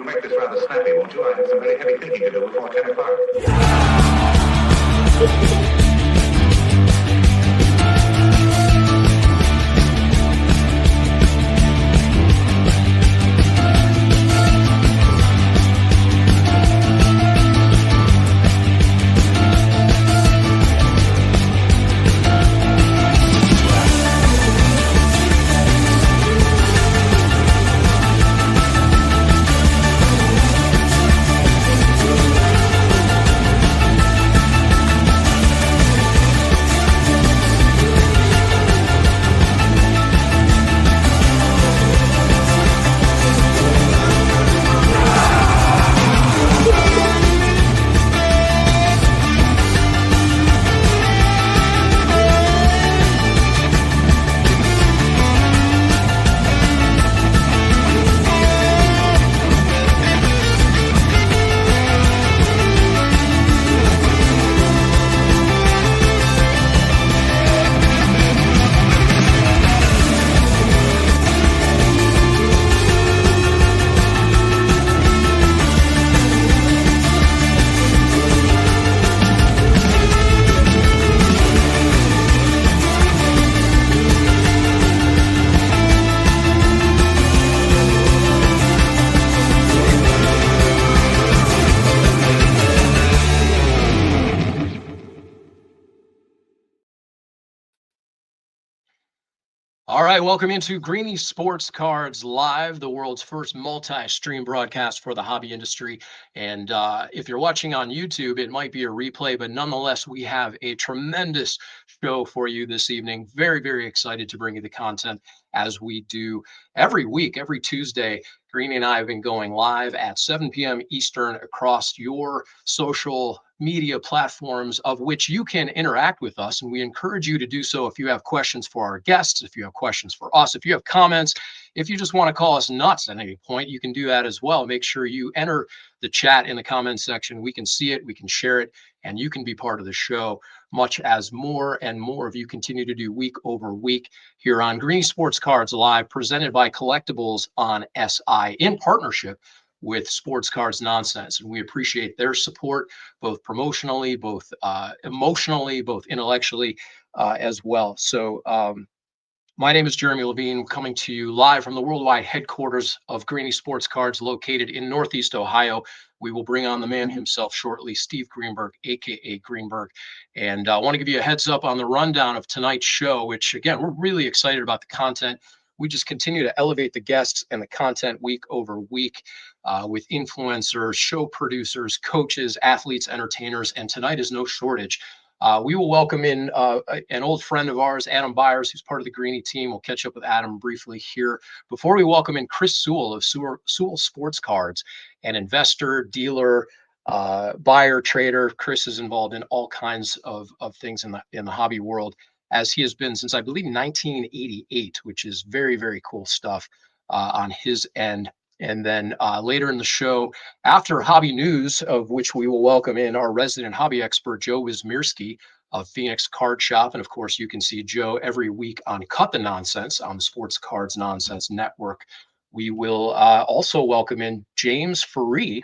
You'll make this rather snappy, won't you? I have some very heavy thinking to do before 10 o'clock. All right, welcome into Greeny Sports Cards Live, the world's first multi-stream broadcast for the hobby industry. And if you're watching on YouTube, it might be a replay, but nonetheless, we have a tremendous show for you this evening. Very, very excited to bring you the content as we do every week, every Tuesday. Greeny and I have been going live at 7 p.m. Eastern across your social media platforms of which you can interact with us. And we encourage you to do so if you have questions for our guests, if you have questions for us, if you have comments, if you just want to call us nuts at any point, you can do that as well. Make sure you enter the chat in the comment section. We can see it, we can share it, and you can be part of the show, much as more and more of you continue to do week over week here on Greeny Sports Cards Live, presented by Collectibles on SI in partnership with Sports Cards Nonsense. And we appreciate their support, both promotionally, both emotionally, both intellectually as well. So my name is Jeremy Levine, coming to you live from the worldwide headquarters of Greeny Sports Cards, located in Northeast Ohio. We will bring on the man himself shortly, Steve Greenberg, aka Greenberg. And I want to give you a heads up on the rundown of tonight's show, which again, we're really excited about the content. We just continue to elevate the guests and the content week over week with influencers, show producers, coaches, athletes, entertainers, and tonight is no shortage. We will welcome in an old friend of ours, Adam Byers, who's part of the Greeny team. We'll catch up with Adam briefly here before we welcome in Chris Sewell of Sewell Sports Cards, an investor, dealer, buyer, trader. Chris is involved in all kinds of things in the hobby world, as he has been since, I believe, 1988, which is very, very cool stuff on his end. And then later in the show, after hobby news, of which we will welcome in our resident hobby expert, Joe Whismerski of Phoenix Card Shop. And of course, you can see Joe every week on Cut the Nonsense on the Sports Cards Nonsense Network. We will also welcome in James Farie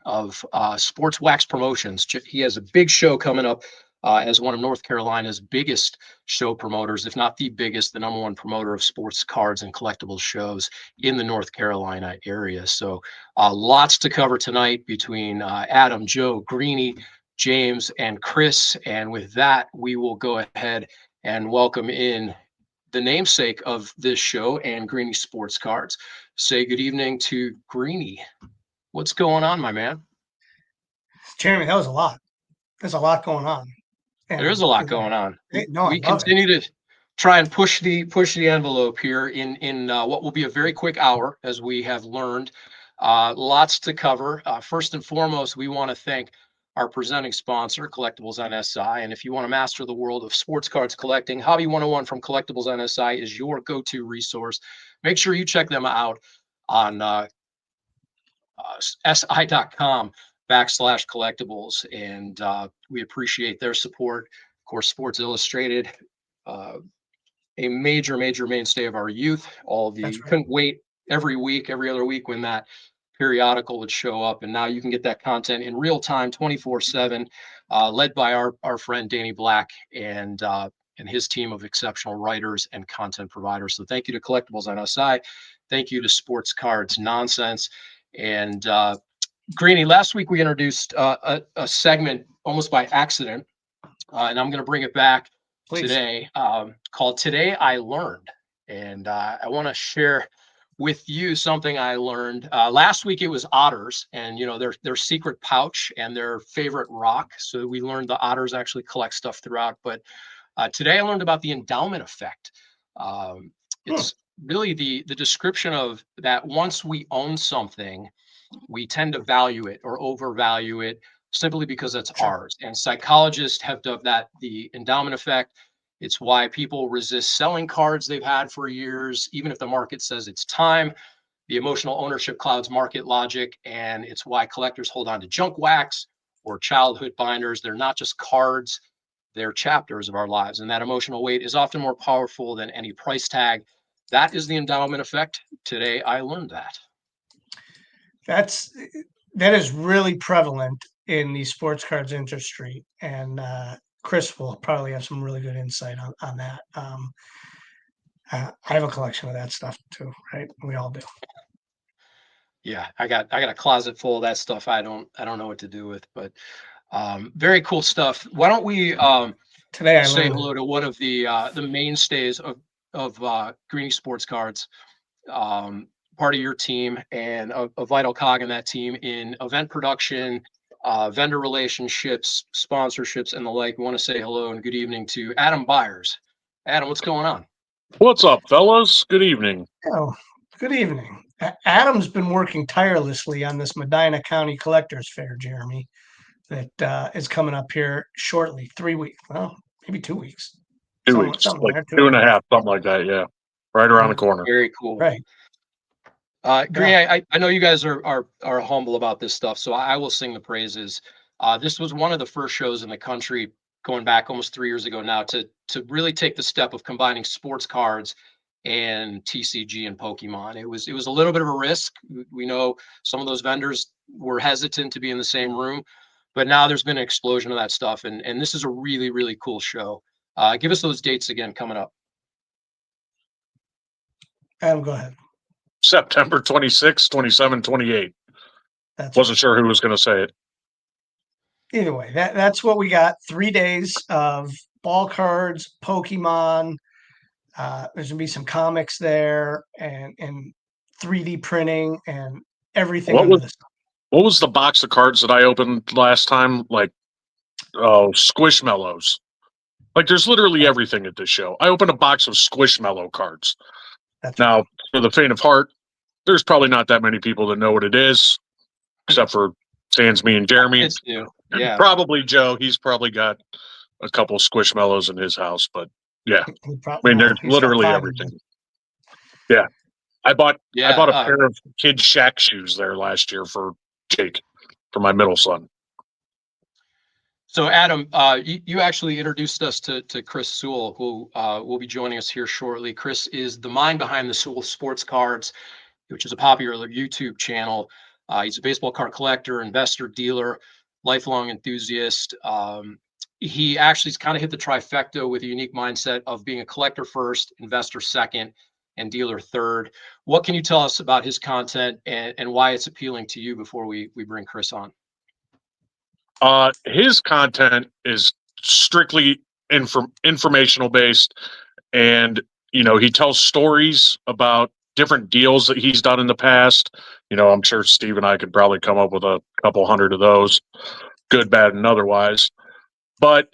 of Sports Wax Promotions. He has a big show coming up as one of North Carolina's biggest show promoters, if not the biggest, the number one promoter of sports cards and collectibles shows in the North Carolina area. So lots to cover tonight between Adam, Joe, Greeny, James, and Chris. And with that, we will go ahead and welcome in the namesake of this show and Greeny Sports Cards. Say good evening to Greeny. What's going on, my man? Jeremy, that was a lot. There's a lot going on. And there is a lot going on. We continue to try and push the envelope here in what will be a very quick hour, as we have learned. Lots to cover. First and foremost, we want to thank our presenting sponsor, Collectibles on SI. And if you want to master the world of sports cards collecting, Hobby 101 from Collectibles on SI is your go-to resource. Make sure you check them out on si.com/collectibles, and we appreciate their support. Of course, Sports Illustrated, a major mainstay of our youth. Couldn't wait every week, every other week when that periodical would show up, and now you can get that content in real time, 24/7, led by our friend Danny Black and his team of exceptional writers and content providers. So thank you to Collectibles on SI. Thank you to Sports Cards Nonsense. And Greeny, last week we introduced a segment almost by accident, and I'm going to bring it back today, called Today I Learned. And I want to share with you something I learned. Last week it was otters and, their secret pouch and their favorite rock. So we learned the otters actually collect stuff throughout. But today I learned about the endowment effect. It's really the description of that once we own something, we tend to value it or overvalue it simply because it's ours. And psychologists have dubbed that the endowment effect. It's why people resist selling cards they've had for years, even if the market says it's time. The emotional ownership clouds market logic, and it's why collectors hold on to junk wax or childhood binders. They're not just cards, they're chapters of our lives. And that emotional weight is often more powerful than any price tag. That is the endowment effect. Today, I learned that. That is really prevalent in the sports cards industry, and Chris will probably have some really good insight on that. I have a collection of that stuff too, right? We all do. Yeah, I got a closet full of that stuff. I don't know what to do with, but very cool stuff. Why don't we Today I say learned hello to one of the mainstays of Greeny Sports Cards, part of your team and a vital cog in that team in event production, vendor relationships, sponsorships, and the like. We want to say hello and good evening to Adam Byers. Adam, what's going on? What's up, fellas? Good evening. Oh, good evening. Adam's been working tirelessly on this Medina County Collectors Fair, Jeremy, that is coming up here shortly. 3 weeks, well, maybe 2 weeks. 2 weeks, something like there, 2.5, something like that. Yeah, right around the corner. Very cool. Right. Green, I know you guys are humble about this stuff, so I will sing the praises. This was one of the first shows in the country, going back almost 3 years ago now, to really take the step of combining sports cards and TCG and Pokemon. It was a little bit of a risk. We know some of those vendors were hesitant to be in the same room, but now there's been an explosion of that stuff, and this is a really, really cool show. Give us those dates again coming up. Adam, go ahead. September 26, 27, 28. Wasn't sure who was going to say it. Either way, that's what we got. 3 days of ball cards, Pokemon. There's gonna be some comics there and 3D printing and everything. What was the box of cards that I opened last time? Like, Squishmallows. Like, there's literally everything at this show. I opened a box of Squishmallow cards. Now, for the faint of heart, there's probably not that many people that know what it is, except for sans me and Jeremy. It's new. Yeah. Probably Joe. He's probably got a couple Squishmallows in his house, but yeah. I mean, there's literally everything. Yeah. I bought a pair of kid Shaq shoes there last year for Jake, for my middle son. So Adam, you actually introduced us to Chris Sewell, who will be joining us here shortly. Chris is the mind behind the Sewell Sports Cards, which is a popular YouTube channel. He's a baseball card collector, investor, dealer, lifelong enthusiast. He actually's kind of hit the trifecta with a unique mindset of being a collector first, investor second, and dealer third. What can you tell us about his content and why it's appealing to you before we bring Chris on? His content is strictly informational based, and he tells stories about different deals that he's done in the past. I'm sure Steve and I could probably come up with a couple hundred of those, good, bad, and otherwise. But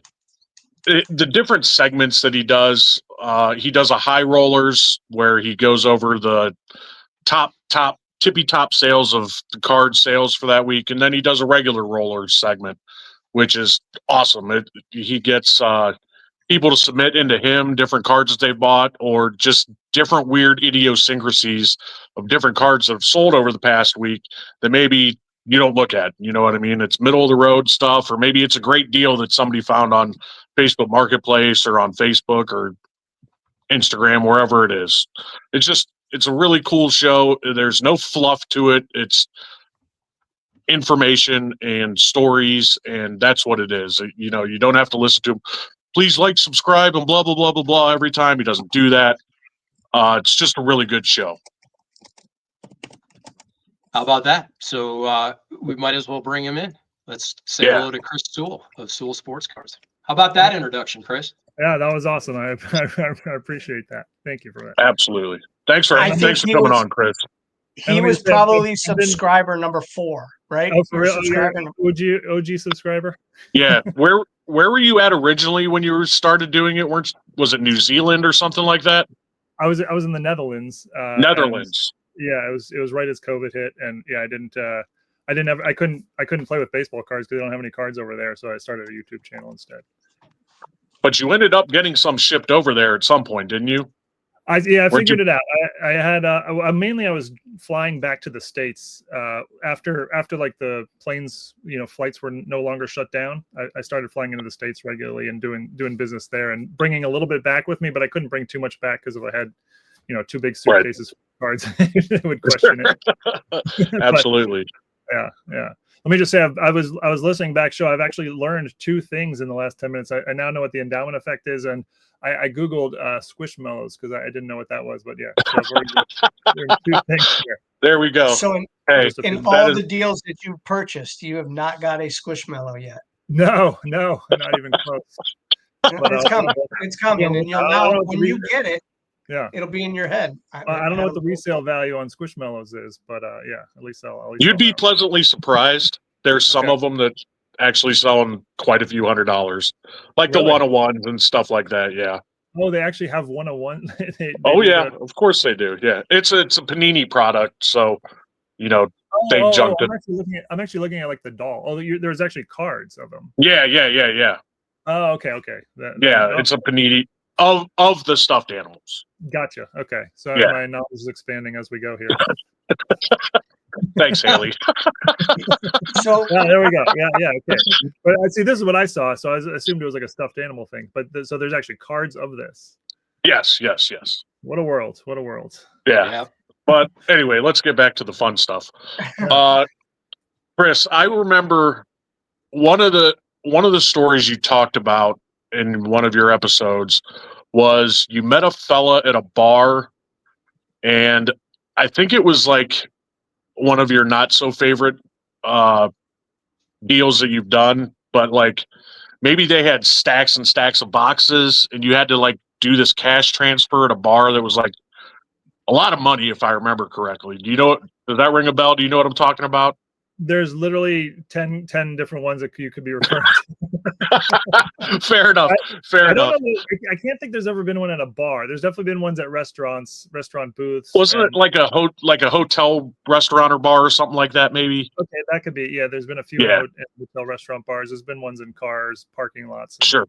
the different segments that he does a high rollers where he goes over the tippy top sales of the card sales for that week, and then he does a regular rollers segment, which is awesome. He gets people to submit into him different cards that they bought, or just different weird idiosyncrasies of different cards that have sold over the past week that maybe you don't look at. You know what I mean? It's middle of the road stuff, or maybe it's a great deal that somebody found on Facebook Marketplace or on Facebook or Instagram, wherever it is. It's a really cool show. There's no fluff to it. It's information and stories, and that's what it is. You know, you don't have to listen to him. Please like, subscribe, and blah blah blah blah blah every time. He doesn't do that. It's just a really good show. How about that? So we might as well bring him in. Let's say hello to Chris Sewell of Sewell Sports Cars. How about that introduction, Chris? Yeah, that was awesome. I appreciate that. Thank you for that. Absolutely. Thanks for coming on, Chris. He was probably subscriber number 4, right? Oh, for real? OG subscriber? Yeah. Where were you at originally when you started doing it? Was it New Zealand or something like that? I was in the Netherlands. Netherlands. Yeah, it was right as COVID hit, and yeah, I couldn't play with baseball cards because they don't have any cards over there, so I started a YouTube channel instead. But you ended up getting some shipped over there at some point, didn't you? I figured it out. I had mainly I was flying back to the States after like the planes, flights were no longer shut down. I started flying into the States regularly and doing business there and bringing a little bit back with me, but I couldn't bring too much back because if I had 2 big suitcases full of cards, they would question it. Absolutely. But, yeah. Let me just say, I was listening back show. I've actually learned 2 things in the last 10 minutes. I now know what the endowment effect is, and I Googled Squishmallows because I didn't know what that was. But yeah, so there's 2 things here. There we go. So in all the deals that you purchased, you have not got a Squishmallow yet. No, not even close. But, it's coming. It's coming, and you'll know when you get it. Yeah, it'll be in your head. I don't know what the resale value on Squishmallows is, but yeah, at least you'd be pleasantly surprised. There's some of them that actually selling quite a few $100s, like the 101s and stuff like that. Yeah. Oh, they actually have 101. Of course they do. Yeah, it's a Panini product, so they junked it. I'm actually looking at like the doll. Oh, there's actually cards of them. Yeah. Oh, okay. It's a Panini of the stuffed animals. Gotcha. Okay, so my knowledge is expanding as we go here. Thanks, Haley. So there we go. Yeah. Okay. But see, this is what I saw. So I assumed it was like a stuffed animal thing. But so there's actually cards of this. Yes. What a world. Yeah. But anyway, let's get back to the fun stuff. Chris, I remember one of the stories you talked about in one of your episodes was you met a fella at a bar, and I think it was like one of your not so favorite deals that you've done, but like maybe they had stacks and stacks of boxes and you had to like do this cash transfer at a bar that was like a lot of money, if I remember correctly. Does that ring a bell? Do you know what I'm talking about? There's literally 10 different ones that you could be referring to. Fair enough. I can't think there's ever been one at a bar. There's definitely been ones at restaurant booths. Wasn't it like a hotel restaurant or bar or something like that? Maybe. Okay, that could be. Yeah, there's been a few hotel restaurant bars. There's been ones in cars, parking lots. Sure.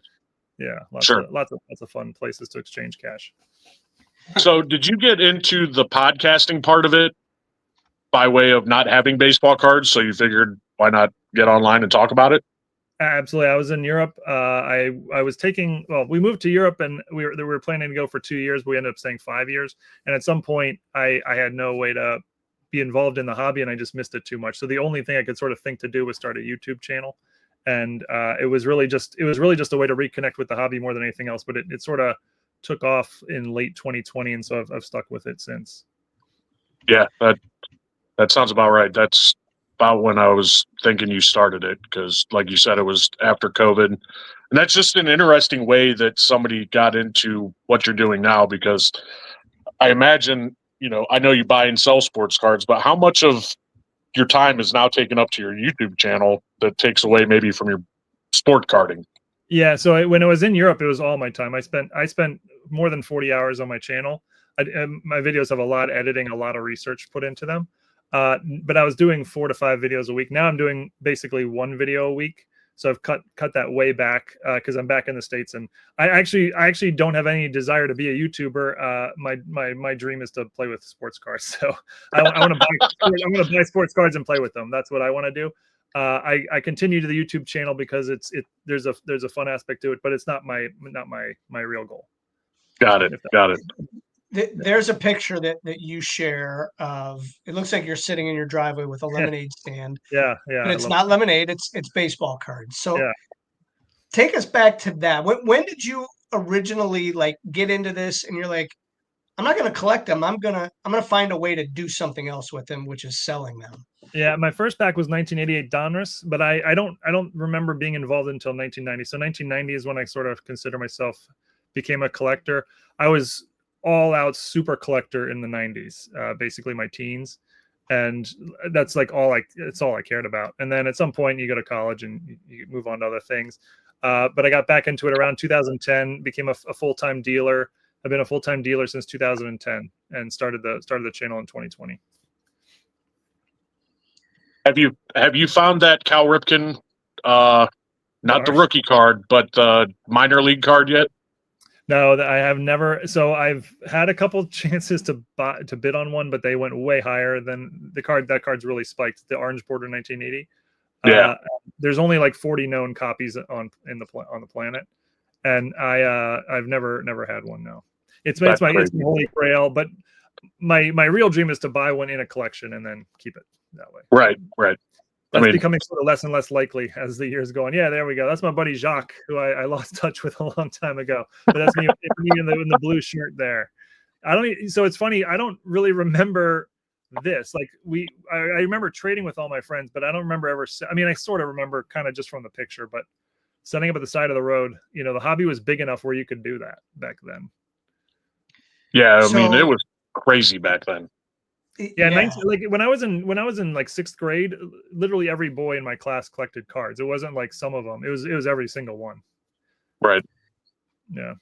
Yeah, lots of fun places to exchange cash. So, did you get into the podcasting part of it by way of not having baseball cards? So you figured, why not get online and talk about it? Absolutely. I was in Europe. I was we moved to Europe and we were planning to go for 2 years, but we ended up staying 5 years. And at some point I had no way to be involved in the hobby and I just missed it too much. So the only thing I could sort of think to do was start a YouTube channel. And it was really just a way to reconnect with the hobby more than anything else. But it sort of took off in late 2020. And so I've stuck with it since. Yeah, that sounds about right. That's about when I was thinking you started it, because like you said, it was after COVID. And that's just an interesting way that somebody got into what you're doing now, because I imagine, I know you buy and sell sports cards, but how much of your time is now taken up to your YouTube channel that takes away maybe from your sport carding? Yeah. So when I was in Europe, it was all my time. I spent more than 40 hours on my channel. My videos have a lot of editing, a lot of research put into them. But I was doing 4 to 5 videos a week. Now I'm doing basically 1 video a week. So I've cut that way back because I'm back in the States, and I actually don't have any desire to be a YouTuber. My dream is to play with sports cards. So I want to buy sports cards and play with them. That's what I want to do. I continue to the YouTube channel because there's a fun aspect to it, but it's not my real goal. Got it. There's a picture that you share of, it looks like you're sitting in your driveway with a lemonade stand, Yeah, but I it's love not lemonade, it's baseball cards. So Yeah. take us back to that. When did you originally like get into this and you're like, I'm not going to collect them. I'm going to find a way to do something else with them, which is selling them. Yeah, my first pack was 1988 Donruss, but I don't remember being involved until 1990. So 1990 is when I sort of consider myself became a collector. I was all out super collector in the 90s, basically my teens, and that's like it's all I cared about. And then at some point you go to college and you move on to other things. But I got back into it around 2010, became a full-time dealer. I've been a full-time dealer since 2010 and started the channel in 2020. Have you found that Cal Ripken, not the rookie card, but the minor league card yet? No, I have never. So I've had a couple chances to bid on one, but they went way higher than the card. That card's really spiked. The Orange Border 1980. Yeah. There's only like 40 known copies on the planet, and I've never had one. No, it's my holy grail. But my real dream is to buy one in a collection and then keep it that way. Right. That's becoming sort of less and less likely as the years go on. Yeah, there we go. That's my buddy Jacques, who I lost touch with a long time ago. But that's me in the blue shirt there. So it's funny. I don't really remember this. Like I remember trading with all my friends, but I don't remember ever. I mean, I sort of remember kind of just from the picture, but setting up at the side of the road, the hobby was big enough where you could do that back then. Yeah, I mean, it was crazy back then. Yeah, like when I was in like 6th grade, literally every boy in my class collected cards. It wasn't like some of them. It was every single one. Right. Yeah.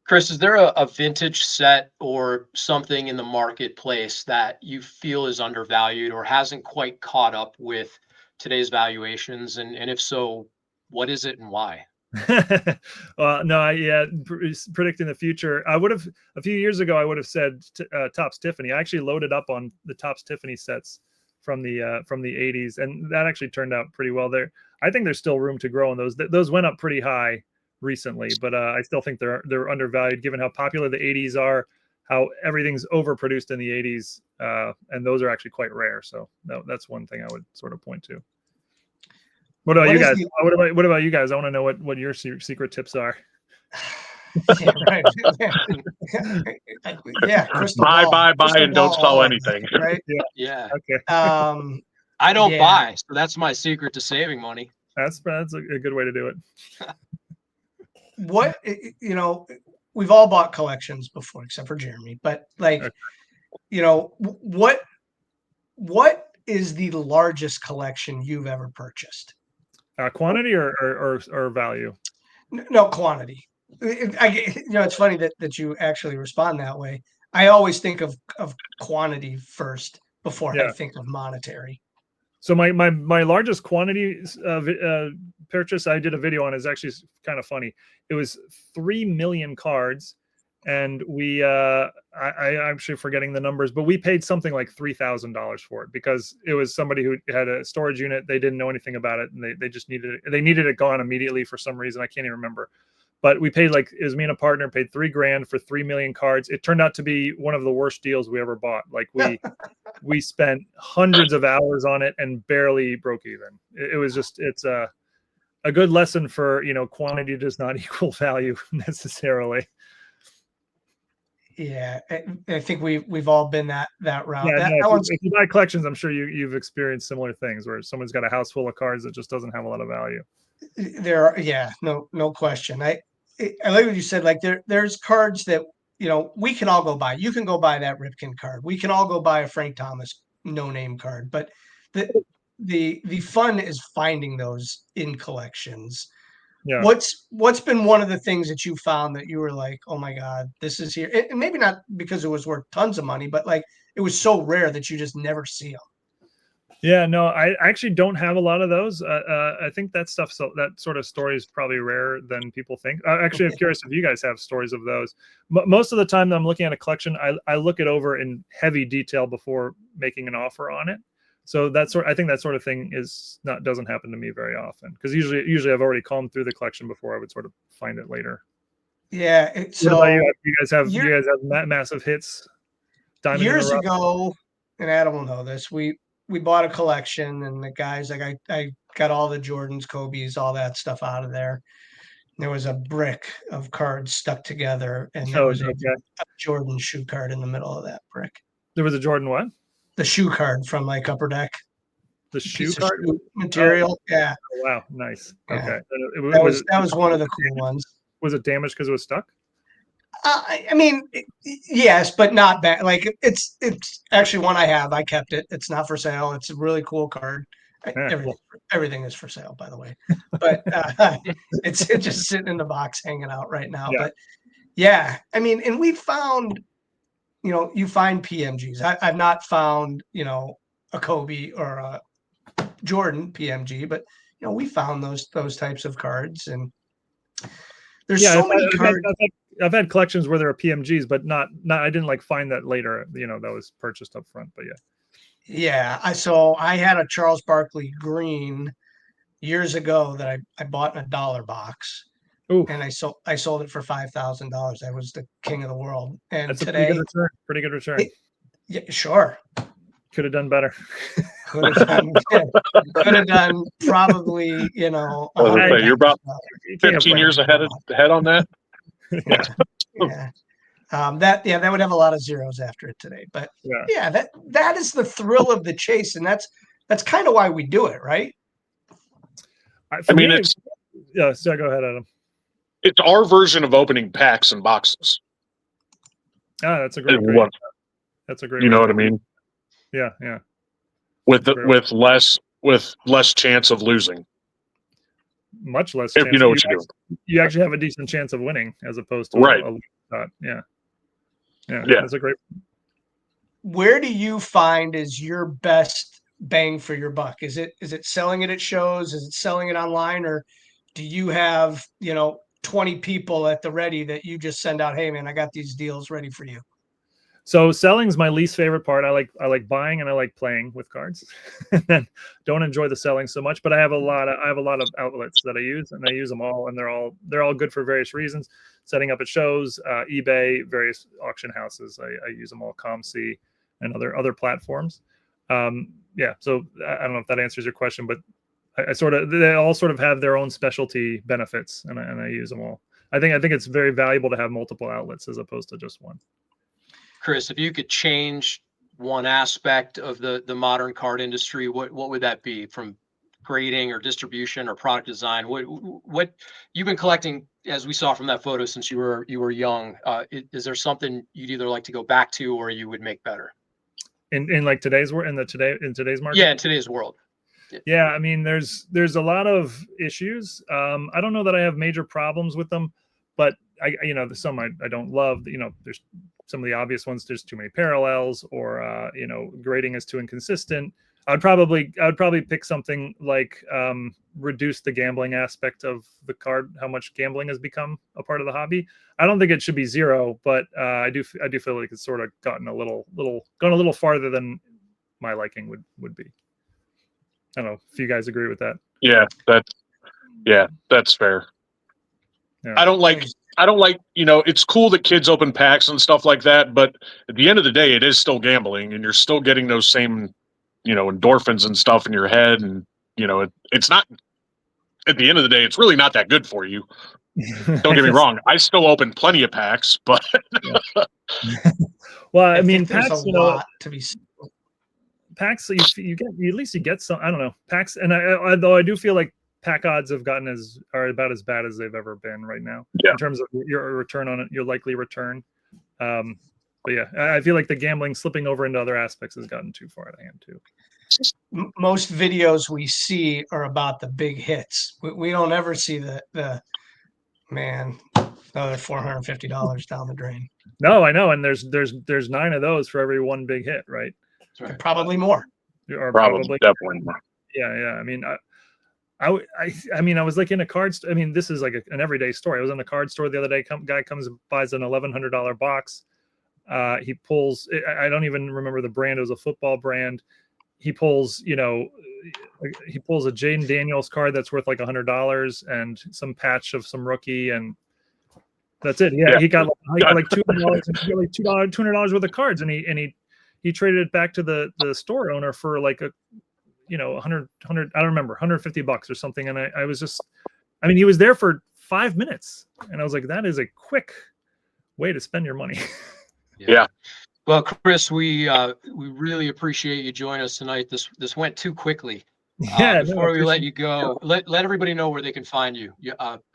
Chris, is there a vintage set or something in the marketplace that you feel is undervalued or hasn't quite caught up with today's valuations? And if so, what is it and why? Well, no, predicting the future. I would have a few years ago. I would have said Topps Tiffany. I actually loaded up on the Topps Tiffany sets from the 80s, and that actually turned out pretty well. There, I think there's still room to grow on those. Those went up pretty high recently, but I still think they're undervalued given how popular the 80s are, how everything's overproduced in the 80s, and those are actually quite rare. So that's one thing I would sort of point to. What about you guys? What about you guys? I want to know what your secret tips are. Yeah, right. Yeah, buy, and don't sell anything. Right? Yeah. Okay. I don't buy, so that's my secret to saving money. That's a good way to do it. What we've all bought collections before, except for Jeremy. But like, what is the largest collection you've ever purchased? Quantity or value? No, quantity. It's funny that you actually respond that way. I always think of quantity first before I think of monetary. So my largest quantity purchase I did a video on is actually kind of funny. It was 3 million cards, and we I'm actually forgetting the numbers, but we paid something like $3,000 for it because it was somebody who had a storage unit. They didn't know anything about it, and they just needed it gone immediately for some reason. I can't even remember. But we paid it was me and a partner paid $3,000 for 3 million cards. It turned out to be one of the worst deals we ever bought. Like we spent hundreds of hours on it and barely broke even. It was just, it's a good lesson for, quantity does not equal value necessarily. Yeah, I think we've all been that route. Yeah, if you buy collections, I'm sure you've experienced similar things where someone's got a house full of cards that just doesn't have a lot of value. No question. I like what you said. Like there's cards that we can all go buy. You can go buy that Ripken card. We can all go buy a Frank Thomas no name card. But the fun is finding those in collections. Yeah. What's been one of the things that you found that you were like, oh my God, this is here? And maybe not because it was worth tons of money, but like it was so rare that you just never see them. Yeah, no, I actually don't have a lot of those. I think that stuff, so that sort of story is probably rarer than people think. Actually, I'm curious if you guys have stories of those. Most of the time that I'm looking at a collection, I look it over in heavy detail before making an offer on it. So I think that sort of thing doesn't happen to me very often because usually I've already combed through the collection before I would sort of find it later. Yeah. What about you? So You guys have massive hits. Diamond in the years rough? ago, and Adam will know this, we bought a collection, and the guys, like, I got all the Jordans, Kobe's, all that stuff out of there. There was a brick of cards stuck together, and there Oh, was a okay. Jordan shoe card in the middle of that brick. There was a Jordan what? The shoe card from like Upper Deck. The shoe Piece of card? shoe material. Yeah. Oh, wow, nice. Yeah. Okay. That was one of the cool ones. Was it damaged because it was stuck? I mean, yes, but not bad. Like, it's actually one I have. I kept it. It's not for sale. It's a really cool card. Yeah, Everything is for sale, by the way. But it's just sitting in the box, hanging out right now. Yeah. But yeah, I mean, and we found, you find PMGs. I've not found, a Kobe or a Jordan PMG, but we found those types of cards, and there's so many cards. I've had collections where there are PMGs, but not I didn't like find that later, that was purchased up front, but yeah. Yeah, I had a Charles Barkley green years ago that I bought in a dollar box. Ooh, and I sold it for $5,000. I was the king of the world. And that's today, pretty good return. yeah, sure. Could have done better. Could have done probably, you're about 15 years ahead on that. Yeah. Yeah. That would have a lot of zeros after it today. But yeah, that is the thrill of the chase, and that's kind of why we do it, right? So go ahead, Adam. It's our version of opening packs and boxes. That's a great. That's a great. You know what I mean? Yeah, yeah. With less chance of losing. Much less. If you know what you're doing. You actually have a decent chance of winning as opposed to right. Yeah. That's a great. Where do you find is your best bang for your buck? Is it selling it at shows? Is it selling it online? Or do you have, 20 people at the ready that you just send out, hey man, I got these deals ready for you? So selling's my least favorite part. I like buying and I like playing with cards. And then don't enjoy the selling so much, but I have a lot of outlets that I use, and I use them all, and they're all good for various reasons. Setting up at shows, eBay, various auction houses. I use them all, ComC and other platforms. So I don't know if that answers your question, but they all sort of have their own specialty benefits, and I use them all. I think it's very valuable to have multiple outlets as opposed to just one. Chris, if you could change one aspect of the modern card industry, what would that be? From grading or distribution or product design? What you've been collecting, as we saw from that photo, since you were young? Is there something you'd either like to go back to or you would make better? In like today's world, in today's market? Yeah, in today's world. Yeah, I mean, there's a lot of issues. I don't know that I have major problems with them, but some I don't love. There's some of the obvious ones. There's too many parallels, or grading is too inconsistent. I'd probably pick something like reduce the gambling aspect of the card. How much gambling has become a part of the hobby. I don't think it should be zero, but I do feel like it's sort of gone a little farther than my liking would be. I don't know if you guys agree with that. Yeah, that's fair. Yeah. I don't like, it's cool that kids open packs and stuff like that, but at the end of the day, it is still gambling, and you're still getting those same, endorphins and stuff in your head. And, it's not, at the end of the day, it's really not that good for you. Don't get me wrong. I still open plenty of packs, but. Well, I mean, there's packs, a lot to be. Packs, you get some. I don't know, packs, and although I do feel like pack odds have are about as bad as they've ever been right now in terms of your return on it, your likely return. But yeah, I feel like the gambling slipping over into other aspects has gotten too far out of hand too. Most videos we see are about the big hits. We don't ever see the man, another $450 down the drain. No, I know, and there's 9 of those for every one big hit, right? Right. Probably more. Or probably definitely more. Yeah. I mean, I was like in a card store. I mean, this is like an everyday story. I was in a card store the other day. Guy comes and buys an $1,100 box. He pulls. I don't even remember the brand. It was a football brand. He pulls, a Jaden Daniels card that's worth like $100 and some patch of some rookie, and That's it. Yeah, Yeah. he got like $200 and he got like $200 worth of cards, and he traded it back to the store owner for like a 100 I don't remember, $150 or something. And I was just, I mean, he was there for 5 minutes, and I was like, that is a quick way to spend your money. Yeah. Well, Chris, we really appreciate you joining us tonight. This went too quickly. Yeah. Before we let you go, let everybody know where they can find you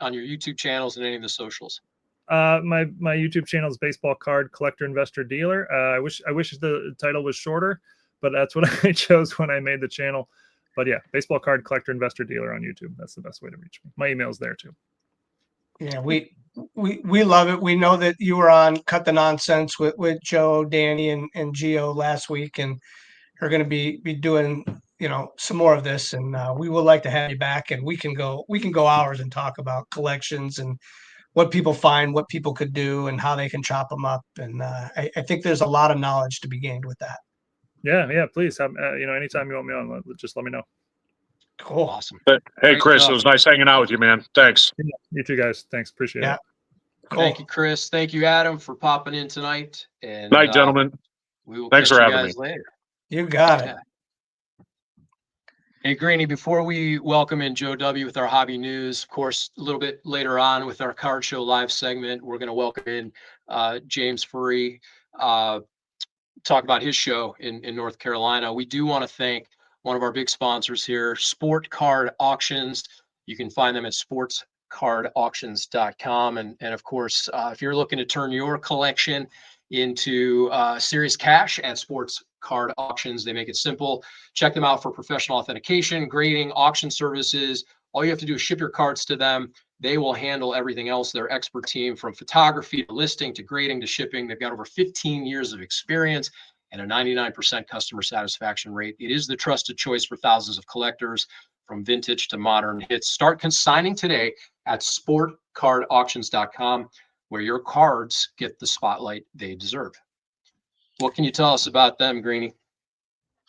on your YouTube channels and any of the socials. My YouTube channel is Baseball Card Collector Investor Dealer. I wish the title was shorter, but that's what I chose when I made the channel. But yeah, Baseball Card Collector Investor Dealer on YouTube. That's the best way to reach me. My email's there too. Yeah, we love it. We know that you were on Cut the Nonsense with Joe, Danny, and Gio last week, and are going to be doing some more of this. And we would like to have you back, and we can go hours and talk about collections and what people find, what people could do, and how they can chop them up. And I think there's a lot of knowledge to be gained with that. Yeah, please have anytime you want me on, just let me know. Cool. Awesome. Hey, Great Chris, stuff. it was nice hanging out with you, man. Thanks. You too, guys. Thanks. Appreciate Yeah. it. Cool. Thank you, Chris. Thank you, Adam, for popping in tonight. And Night, gentlemen. we will Thanks catch for you having guys me. later. You got it. Yeah. Hey, Greeny, before we welcome in Joe W. with our hobby news, of course, a little bit later on with our card show live segment, we're going to welcome in James Farie, talk about his show in North Carolina. We do want to thank one of our big sponsors here, Sport Card Auctions. You can find them at sportscardauctions.com. And of course, if you're looking to turn your collection into serious cash at Sports Card Auctions, they make it simple. Check them out for professional authentication, grading, auction services. All you have to do is ship your cards to them. They will handle everything else. Their expert team, from photography to listing to grading to shipping. They've got over 15 years of experience and a 99% customer satisfaction rate. It is the trusted choice for thousands of collectors, from vintage to modern hits. Start consigning today at sportcardauctions.com, where your cards get the spotlight they deserve. What can you tell us about them, Greeny?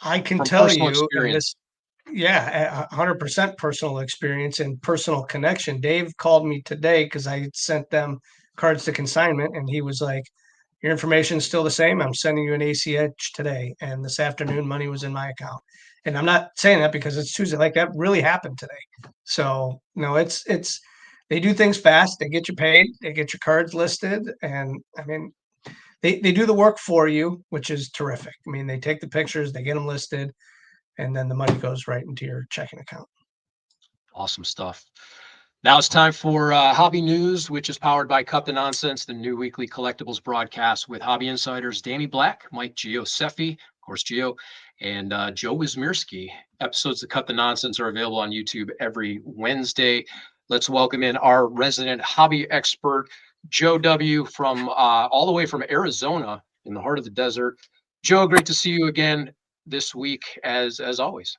I can From tell personal you, and experience. yeah, 100% personal experience and personal connection. Dave called me today because I sent them cards to consignment, and he was like, your information's still the same. I'm sending you an ACH today. And this afternoon, money was in my account. And I'm not saying that because it's Tuesday. Like, that really happened today. So no, it's they do things fast. They get you paid. They get your cards listed. And I mean, they do the work for you, which is terrific. I mean, they take the pictures, they get them listed, and then the money goes right into your checking account. Awesome stuff. Now it's time for Hobby News, which is powered by Cut the Nonsense, the new weekly collectibles broadcast with hobby insiders Danny Black, Mike Gioseffi, of course, Gio, and Joe Whismerski. Episodes of Cut the Nonsense are available on YouTube every Wednesday. Let's welcome in our resident hobby expert, Joe W. from all the way from Arizona in the heart of the desert. Joe, great to see you again this week, as always.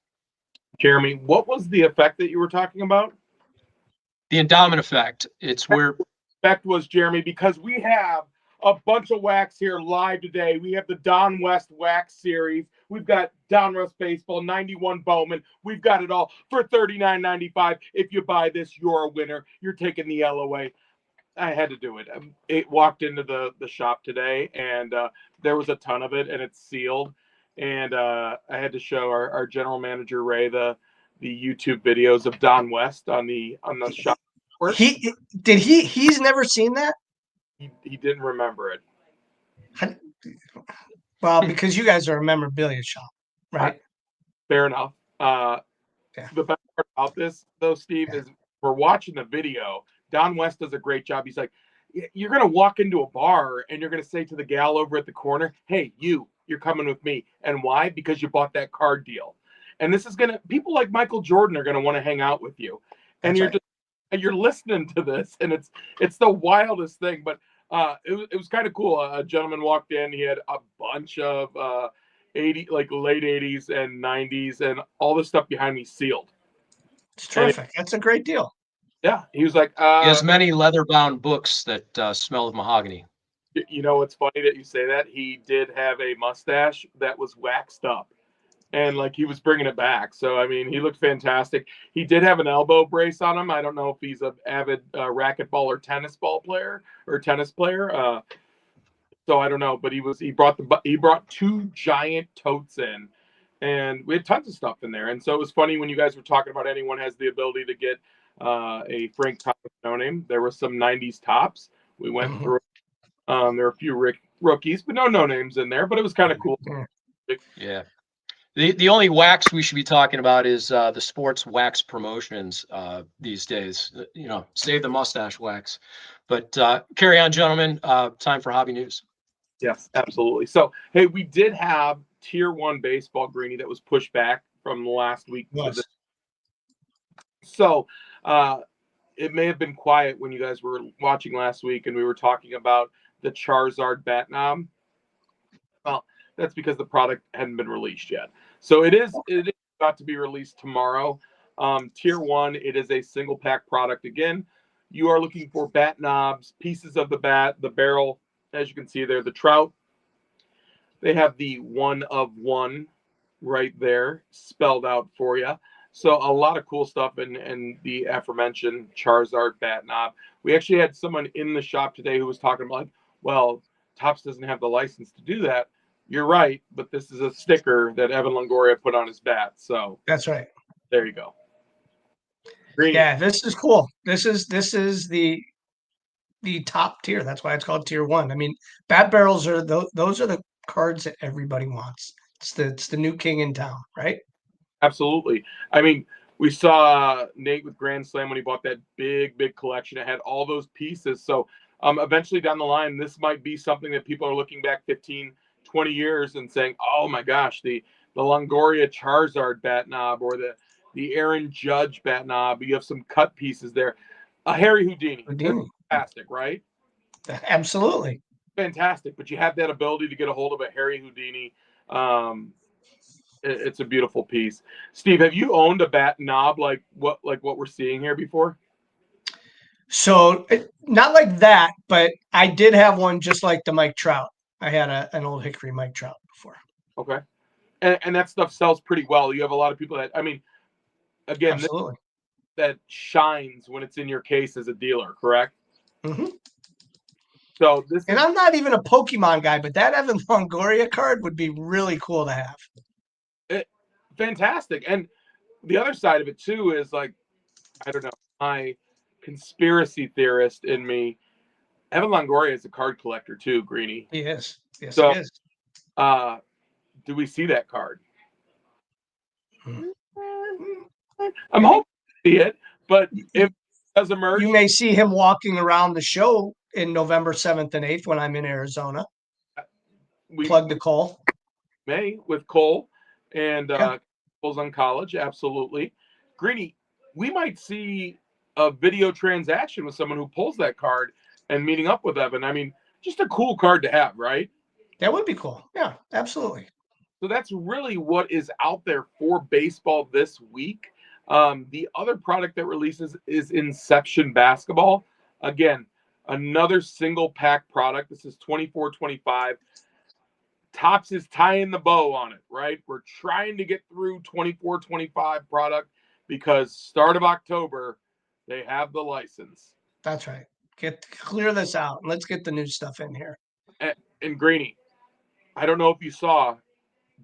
Jeremy, what was the effect that you were talking about? The endowment effect. It's where Effect was, Jeremy, because we have a bunch of wax here live today. We have the Don West Wax Series. We've got Don West Baseball, 91 Bowman. We've got it all for $39.95. If you buy this, you're a winner. You're taking the L away. I had to do it. It walked into the shop today, and there was a ton of it, and it's sealed. And I had to show our general manager, Ray, the YouTube videos of Don West on the shop. He's never seen that? He didn't remember it. Well, because you guys are a memorabilia shop, right? Fair enough. Yeah. The best part about this, though, Steve, is we're watching the video. Don West does a great job. He's like, you're going to walk into a bar and you're going to say to the gal over at the corner, hey, you're coming with me. And why? Because you bought that card deal. And this is people like Michael Jordan are going to want to hang out with you. And you're listening to this, and it's the wildest thing. But it was kind of cool. A gentleman walked in. He had a bunch of late 80s and 90s, and all the stuff behind me sealed. It's terrific. That's a great deal. Yeah, he was like, he has many leather-bound books that smell of mahogany. You know, it's funny that you say that. He did have a mustache that was waxed up, and like he was bringing it back. So I mean, he looked fantastic. He did have an elbow brace on him. I don't know if he's an avid racquetball or tennis player. So I don't know, but he brought two giant totes in, and we had tons of stuff in there. And so it was funny when you guys were talking about anyone has the ability to get a Frank Thomas no name. There were some '90s tops. We went through. There were a few rookies, but no names in there. But it was kind of cool. Yeah. The only wax we should be talking about is the sports wax promotions these days. Save the mustache wax. But carry on, gentlemen. Time for hobby news. Yes, absolutely. So, hey, we did have Tier 1 baseball, Greeny, that was pushed back from last week. Yes. So, it may have been quiet when you guys were watching last week and we were talking about the Charizard bat knob. Well, that's because the product hadn't been released yet. So it is about to be released tomorrow. Tier 1, it is a single pack product. Again, you are looking for bat knobs, pieces of the bat, the barrel. As you can see there, the trout. They have the 1 of 1 right there spelled out for you. So a lot of cool stuff in the aforementioned Charizard bat knob. We actually had someone in the shop today who was talking about, well, Topps doesn't have the license to do that. You're right, but this is a sticker that Evan Longoria put on his bat. So That's right. there you go. Greeny. Yeah, this is cool. This is the top tier. That's why it's called Tier 1. I mean, bat barrels are those are the cards that everybody wants. It's the new king in town, right? Absolutely. I mean, we saw Nate with Grand Slam when he bought that big collection. It had all those pieces. So eventually down the line, this might be something that people are looking back 15, 20 years and saying, oh my gosh, the Longoria Charizard bat knob or the Aaron Judge bat knob. You have some cut pieces there. A Harry Houdini. Fantastic, right? Absolutely. Fantastic. But you have that ability to get a hold of a Harry Houdini. It's a beautiful piece. Steve, have you owned a bat knob like what we're seeing here before? So not like that, but I did have one just like the Mike Trout. I had an old hickory Mike Trout before. Okay. And that stuff sells pretty well. You have a lot of people that, I mean, again, absolutely, that shines when it's in your case as a dealer, correct? Mm-hmm. So I'm not even a Pokemon guy, but that Evan Longoria card would be really cool to have. Fantastic. And the other side of it too is like, I don't know, my conspiracy theorist in me. Evan Longoria is a card collector too, Greeny. He is. Yes, so, he is. Do we see that card? Hmm. I'm hoping to see it, but if it does emerge, you may see him walking around the show in November 7th and 8th when I'm in Arizona. Plug the Cole. May with Cole and Cole's on college, absolutely. Greeny, we might see a video transaction with someone who pulls that card and meeting up with Evan. I mean, just a cool card to have, right? That would be cool. Yeah, absolutely. So that's really what is out there for baseball this week. The other product that releases is Inception Basketball. Again, another single pack product. This is 24-25. Topps is tying the bow on it, right? We're trying to get through 24-25 product because start of October, they have the license. That's right. Clear this out and let's get the new stuff in here. And Greeny, I don't know if you saw,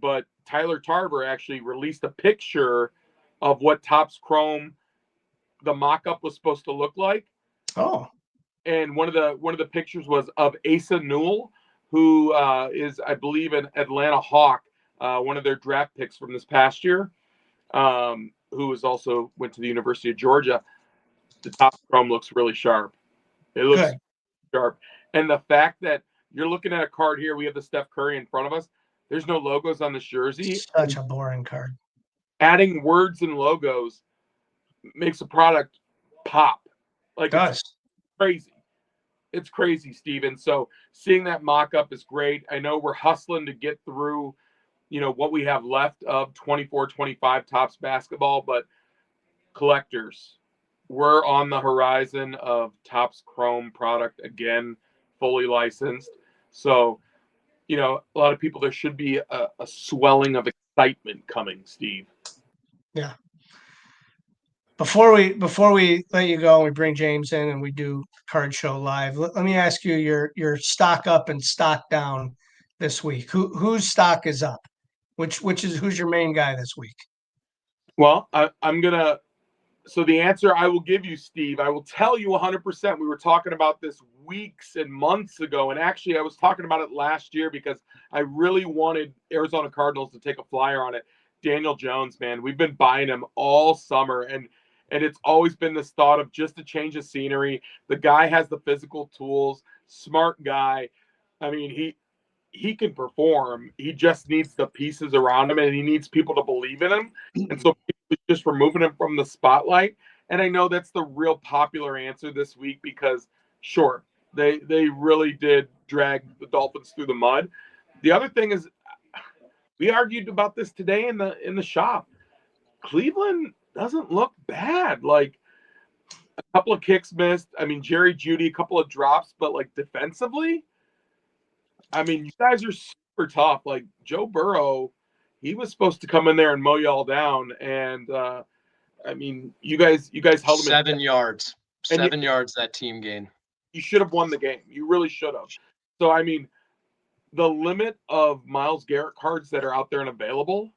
but Tyler Tarver actually released a picture of what Topps Chrome, the mock-up was supposed to look like. Oh. And one of the pictures was of Asa Newell, who is, I believe, an Atlanta Hawk, one of their draft picks from this past year, who is also went to the University of Georgia. The Topps Chrome looks really sharp. It looks sharp. And the fact that you're looking at a card here, we have the Steph Curry in front of us. There's no logos on the jersey. Such a boring card. Adding words and logos makes a product pop. Like, it's crazy. It's crazy, Steven. So seeing that mock-up is great. I know we're hustling to get through, what we have left of 24-25 Topps basketball, but collectors, we're on the horizon of Topps Chrome product again, fully licensed. So, a lot of people, there should be a swelling of excitement coming, Steve. Yeah. Before we let you go, and we bring James in and we do card show live. Let me ask you your stock up and stock down this week. Whose stock is up? Who's your main guy this week? Well, I'm gonna. So the answer I will give you, Steve, I will tell you 100%. We were talking about this weeks and months ago, and actually I was talking about it last year because I really wanted Arizona Cardinals to take a flyer on it. Daniel Jones, man, we've been buying him all summer, and it's always been this thought of just a change of scenery. The guy has the physical tools, smart guy. I mean, he can perform. He just needs the pieces around him, and he needs people to believe in him. And so just removing him from the spotlight. And I know that's the real popular answer this week because, sure, they really did drag the Dolphins through the mud. The other thing is, we argued about this today in the shop. Cleveland doesn't look bad. Like, a couple of kicks missed. I mean, Jerry Jeudy, a couple of drops, but like defensively, I mean, you guys are super tough. Like Joe Burrow, he was supposed to come in there and mow y'all down, and I mean, you guys held him 7 yards. And 7 yards that team gained. You should have won the game. You really should have. So I mean, the limit of Myles Garrett cards that are out there and available,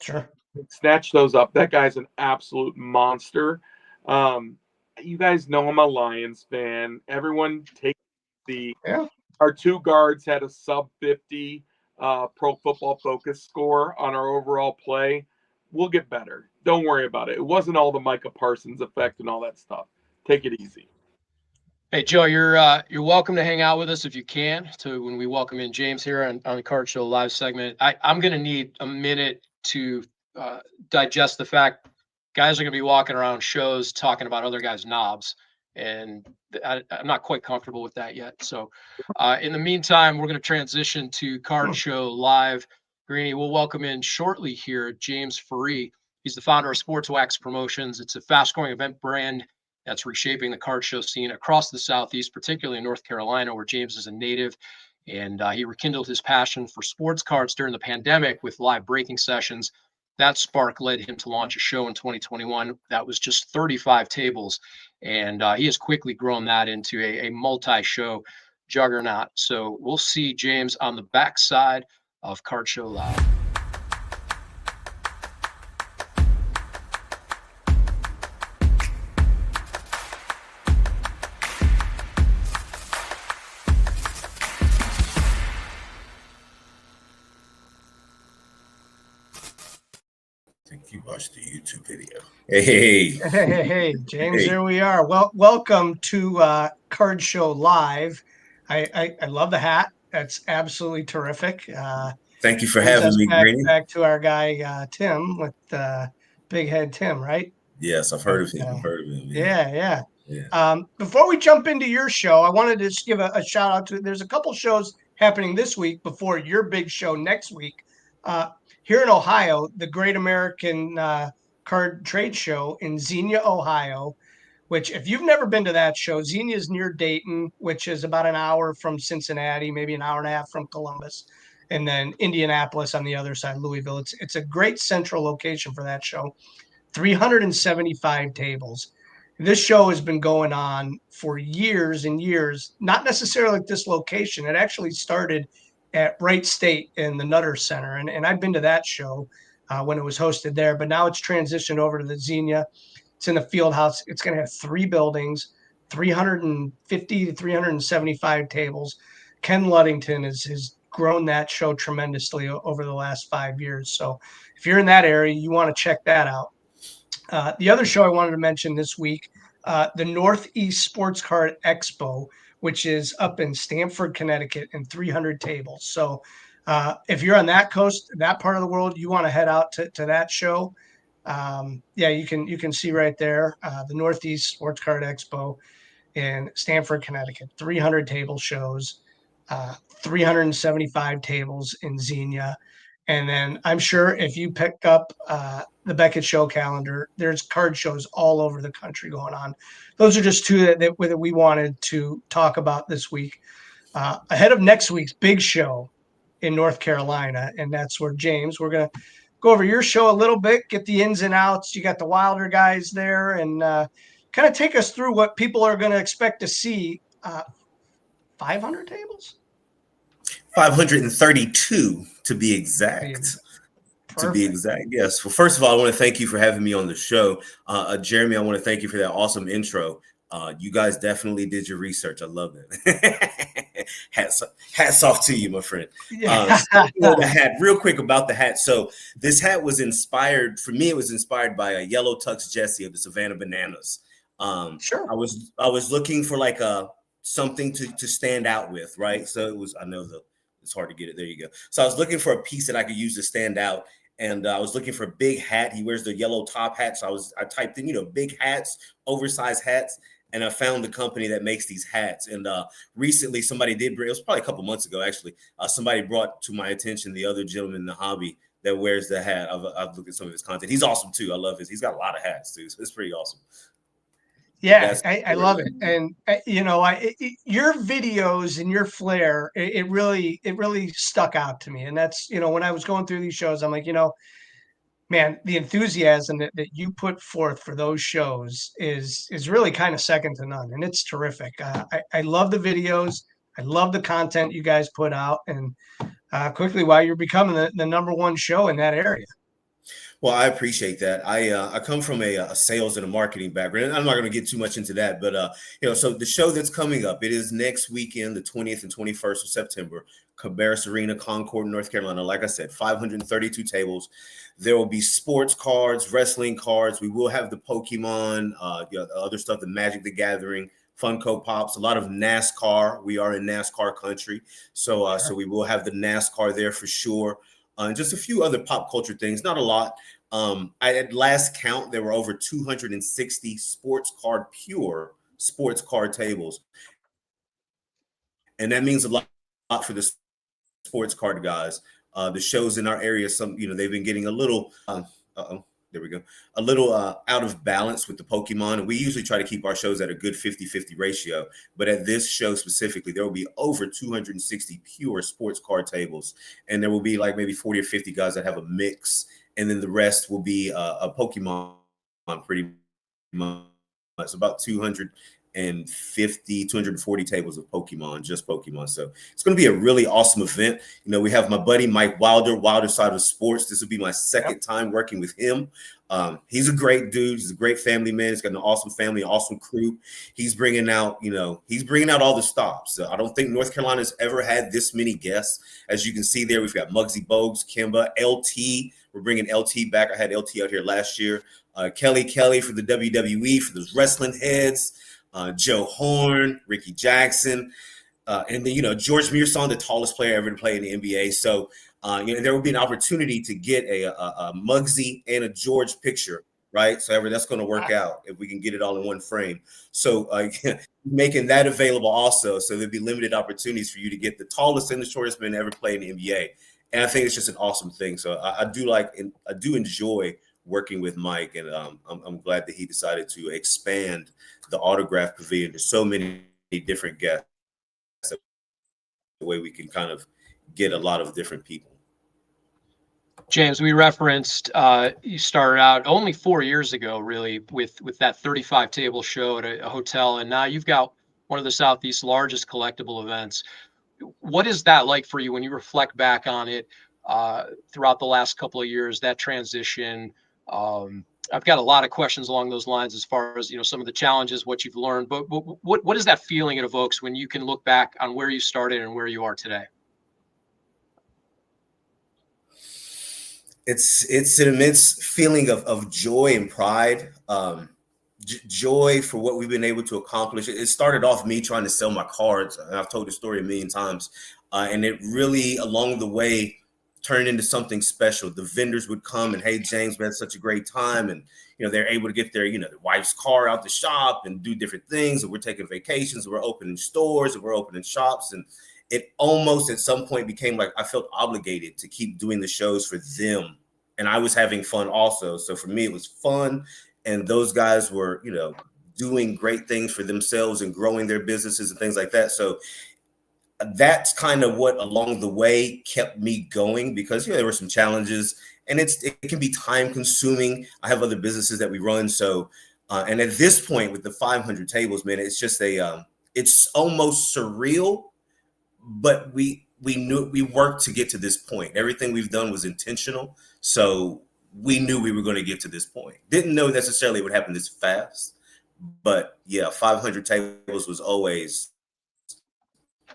Sure. snatch those up. That guy's an absolute monster. You guys know I'm a Lions fan. Everyone take Our two guards had a sub 50 Pro Football Focus score on our overall play. We'll get better. Don't worry about it. It wasn't all the Micah Parsons effect and all that stuff. Take it easy. Hey Joe, you're welcome to hang out with us if you can. To when we welcome in James here on the Card Show Live segment. I'm going to need a minute to digest the fact guys are going to be walking around shows talking about other guys' knobs, and I'm not quite comfortable with that yet. So in the meantime, we're going to transition to Card Show Live. Greeny, we'll welcome in shortly here James Farie. He's the founder of Sports Wax Promotions. It's a fast-growing event brand that's reshaping the card show scene across the Southeast, particularly in North Carolina, where James is a native. And he rekindled his passion for sports cards during the pandemic with live breaking sessions. That spark led him to launch a show in 2021 that was just 35 tables. And he has quickly grown that into a multi-show juggernaut. So we'll see James on the backside of Card Show Live. You watched the YouTube video. Hey, James, here we are. Well, welcome to Card Show Live. I love the hat. That's absolutely terrific. Thank you for having me, Greeny. Back to our guy Tim with Big Head Tim, right? Yes, I've heard of him. Yeah. Before we jump into your show, I wanted to just give a shout out to. There's a couple shows happening this week before your big show next week. Here in Ohio, the Great American Card Trade Show in Xenia, Ohio, which if you've never been to that show, Xenia is near Dayton, which is about an hour from Cincinnati, maybe an hour and a half from Columbus, and then Indianapolis on the other side, Louisville. It's a great central location for that show. 375 tables. This show has been going on for years and years, not necessarily at this location. It actually started at Wright State in the Nutter Center. And I've been to that show when it was hosted there, but now it's transitioned over to the Xenia. It's in the field house. It's going to have 3 buildings, 350 to 375 tables. Ken Ludington has grown that show tremendously over the last 5 years. So if you're in that area, you want to check that out. The other show I wanted to mention this week, the Northeast Sports Card Expo, which is up in Stamford, Connecticut, and 300 tables. So if you're on that coast, that part of the world, you want to head out to that show. You can see right there, the Northeast Sports Card Expo in Stamford, Connecticut, 300 table shows, 375 tables in Xenia. And then I'm sure if you pick up the Beckett show calendar, there's card shows all over the country going on. Those are just 2 that we wanted to talk about this week. Ahead of next week's big show in North Carolina, and that's where James, we're going to go over your show a little bit, get the ins and outs. You got the Wilder guys there, and kind of take us through what people are going to expect to see. 500 tables? 532 to be exact. Perfect. To be exact, yes. Well, first of all, I want to thank you for having me on the show. Jeremy, I want to thank you for that awesome intro. You guys definitely did your research. I love it. hats off to you, my friend. Yeah. The hat, real quick about the hat. So this hat was inspired, for me, it was inspired by a yellow tux Jesse of the Savannah Bananas. Sure. I was looking for like something to stand out with, right? So it was, I know it's hard to get it. There you go. So I was looking for a piece that I could use to stand out. And I was looking for a big hat. He wears the yellow top hat. So I typed in, big hats, oversized hats. And I found the company that makes these hats. And recently somebody did bring, it was probably a couple months ago, actually, somebody brought to my attention the other gentleman in the hobby that wears the hat. I've looked at some of his content. He's awesome too. I love he's got a lot of hats too. So it's pretty awesome. Yeah, I love it. And your videos and your flair, it really stuck out to me. And that's, when I was going through these shows, I'm like, man, the enthusiasm that you put forth for those shows is really kind of second to none. And it's terrific. I love the videos. I love the content you guys put out. And quickly, while you're becoming the number one show in that area. Well, I appreciate that. I come from a sales and a marketing background. And I'm not going to get too much into that, but so the show that's coming up, it is next weekend, the 20th and 21st of September, Cabarrus Arena, Concord, North Carolina. Like I said, 532 tables. There will be sports cards, wrestling cards. We will have the Pokemon, the other stuff, the Magic the Gathering, Funko Pops, a lot of NASCAR. We are in NASCAR country, so so we will have the NASCAR there for sure. And just a few other pop culture things, not a lot. At last count, there were over 260 pure sports card tables. And that means a lot for the sports card guys. The shows in our area, they've been getting a little, there we go, a little out of balance with the Pokemon. And we usually try to keep our shows at a good 50-50 ratio. But at this show specifically, there will be over 260 pure sports card tables. And there will be like maybe 40 or 50 guys that have a mix. And then the rest will be a Pokemon pretty much. It's about 240 tables of Pokemon, just Pokemon. So it's going to be a really awesome event. We have my buddy Mike Wilder Side of Sports. This will be my second time working with him. He's a great dude. He's a great family man. He's got an awesome family, awesome crew. He's bringing out all the stops. So I don't think North Carolina's ever had this many guests. As you can see there, we've got Muggsy Bogues, Kimba, LT. We're bringing LT back. I had LT out here last year. Kelly for the WWE, for those wrestling heads. Joe Horn, Ricky Jackson, and then George Mearson, the tallest player ever to play in the NBA. So there will be an opportunity to get a Muggsy and a George picture, right? So that's going to work out if we can get it all in one frame. So making that available also, so there'll be limited opportunities for you to get the tallest and the shortest men ever play in the NBA. And I think it's just an awesome thing. So I do enjoy working with Mike, and I'm glad that he decided to expand the autograph pavilion to so many different guests. The way we can kind of get a lot of different people. James, we referenced you started out only 4 years ago, really, with that 35 table show at a hotel, and now you've got one of the Southeast's largest collectible events. What is that like for you when you reflect back on it throughout the last couple of years, that transition? I've got a lot of questions along those lines as far as, some of the challenges, what you've learned, but what is that feeling it evokes when you can look back on where you started and where you are today? It's an immense feeling of joy and pride. Joy for what we've been able to accomplish. It started off me trying to sell my cards, and I've told the story a million times, and it really along the way turned into something special. The vendors would come and, hey, James, we had such a great time, and they're able to get their their wife's car out the shop and do different things, and we're taking vacations, and we're opening stores, and we're opening shops, and it almost at some point became like I felt obligated to keep doing the shows for them, and I was having fun also. So for me, it was fun. And those guys were, doing great things for themselves and growing their businesses and things like that. So that's kind of what along the way kept me going, because there were some challenges, and it can be time consuming. I have other businesses that we run, so and at this point with the 500 tables, man, it's just it's almost surreal, but we knew we worked to get to this point. Everything we've done was intentional, so we knew we were going to get to this point. Didn't know necessarily it would happen this fast, but yeah, 500 tables was always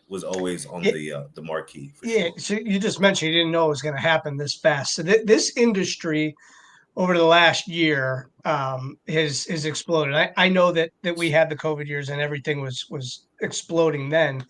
on the marquee for Yeah, sure. so you just mentioned you didn't know it was going to happen this fast. So this industry over the last year has exploded. I know that we had the COVID years and everything was exploding then.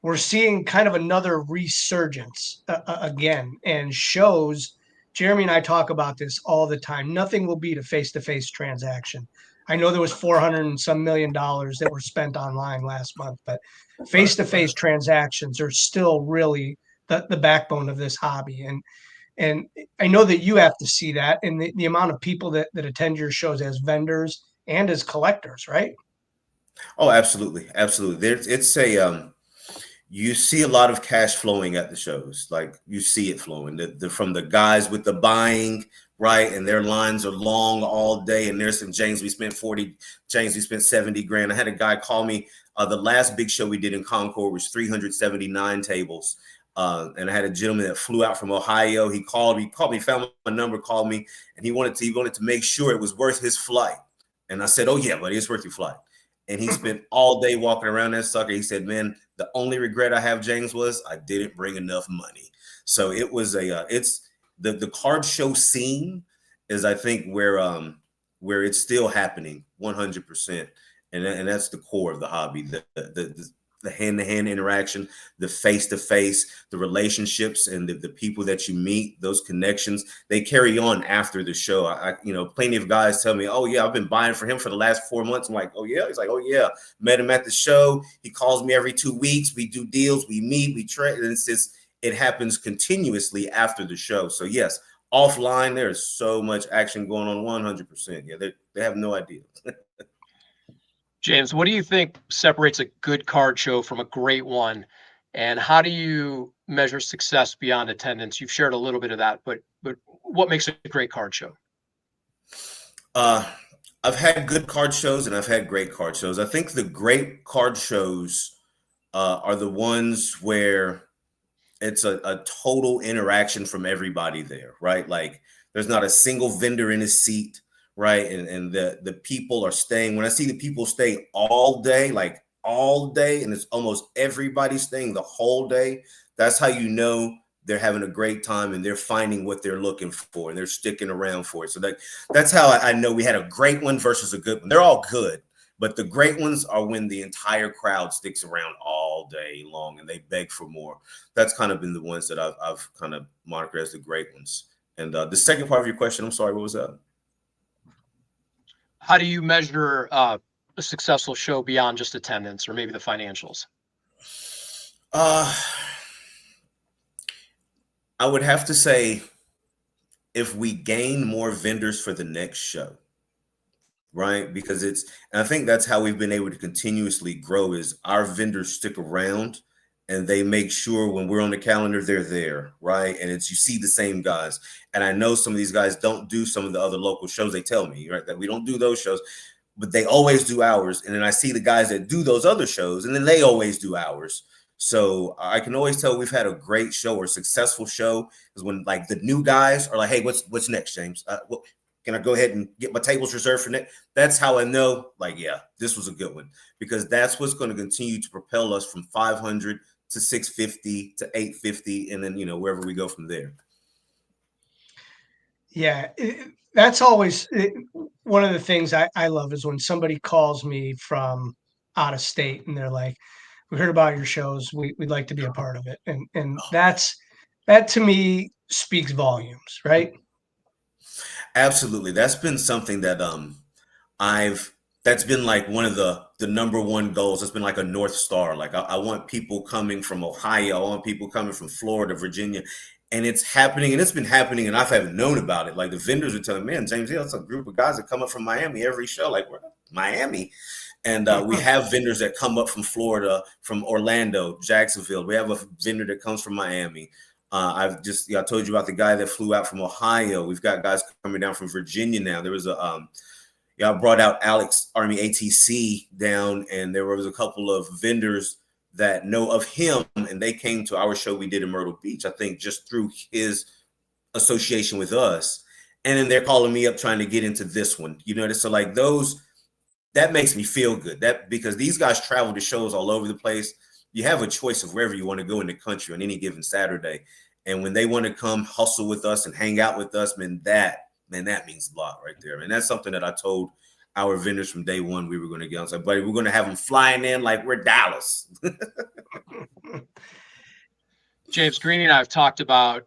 We're seeing kind of another resurgence again, and shows. Jeremy and I talk about this all the time. Nothing will beat a face-to-face transaction. I know there was 400 and some million dollars that were spent online last month, but face-to-face transactions are still really the backbone of this hobby. And I know that you have to see that in the amount of people that attend your shows as vendors and as collectors, right? Oh, absolutely, absolutely. It's a you see a lot of cash flowing at the shows. Like, you see it flowing. From the guys with the buying, right? And their lines are long all day. And there's some James, we spent 40, James, we spent 70 grand. I had a guy call me. The last big show we did in Concord was 379 tables. And I had a gentleman that flew out from Ohio. He called me, found my number, called me, and he wanted to make sure it was worth his flight. And I said, "Oh yeah, buddy, it's worth your flight." And he spent all day walking around that sucker. He said, "Man, the only regret I have, James, was I didn't bring enough money." So it was it's the card show scene is, I think, where it's still happening 100%. And that's the core of the hobby, the hand-to-hand interaction, the face-to-face, the relationships, and the people that you meet, those connections, they carry on after the show. Plenty of guys tell me, "Oh yeah, I've been buying for him for the last 4 months." I'm like, "Oh yeah?" He's like, "Oh yeah, met him at the show. He calls me every 2 weeks. We do deals, we meet, we trade." And it happens continuously after the show. So yes, offline, there's so much action going on, 100%. Yeah, they have no idea. James, what do you think separates a good card show from a great one? And how do you measure success beyond attendance? You've shared a little bit of that, but what makes a great card show? Uh, I've had good card shows and I've had great card shows. I think the great card shows are the ones where it's a total interaction from everybody there, right? Like, there's not a single vendor in a seat, right? And the people are staying. When I see the people stay all day, like all day, and it's almost everybody staying the whole day, that's how you know they're having a great time and they're finding what they're looking for and they're sticking around for it. So that's how I know we had a great one versus a good one. They're all good, but the great ones are when the entire crowd sticks around all day long and they beg for more. That's kind of been the ones that I've kind of monitored as the great ones. And the second part of your question, I'm sorry, what was that? How do you measure a successful show beyond just attendance or maybe the financials? I would have to say, if we gain more vendors for the next show, right? Because and I think that's how we've been able to continuously grow, is our vendors stick around and they make sure when we're on the calendar, they're there, right? And you see the same guys. And I know some of these guys don't do some of the other local shows. They tell me, right, that we don't do those shows, but they always do ours. And then I see the guys that do those other shows, and then they always do ours. So I can always tell we've had a great show or a successful show is when, like, the new guys are like, "Hey, what's next, James? Can I go ahead and get my tables reserved for next?" That's how I know, like, yeah, this was a good one, because that's what's going to continue to propel us from 500 to 650 to 850, and then wherever we go from there. Yeah, that's always one of the things I love is when somebody calls me from out of state and they're like, "We heard about your shows. We'd like to be a part of it." And that to me speaks volumes, right? Absolutely. That's been something that that's been like one of the number one goals. It's been like a North Star. Like, I want people coming from Ohio. I want people coming from Florida, Virginia. And it's happening, and it's been happening, and I haven't known about it. Like, the vendors are telling me, "Man, James, yeah, it's a group of guys that come up from Miami every show." Like, "Where? Miami?" And we have vendors that come up from Florida, from Orlando, Jacksonville. We have a vendor that comes from Miami. I told you about the guy that flew out from Ohio. We've got guys coming down from Virginia now. There was I brought out Alex Army ATC down, and there was a couple of vendors that know of him, and they came to our show we did in Myrtle Beach, I think just through his association with us. And then they're calling me up trying to get into this one. So like that makes me feel good. That because these guys travel to shows all over the place. You have a choice of wherever you want to go in the country on any given Saturday. And when they want to come hustle with us and hang out with us, that means a lot right there. And that's something that I told our vendors from day one we were going to get. I was like, buddy, we're going to have them flying in like we're Dallas. James, Greeny and I have talked about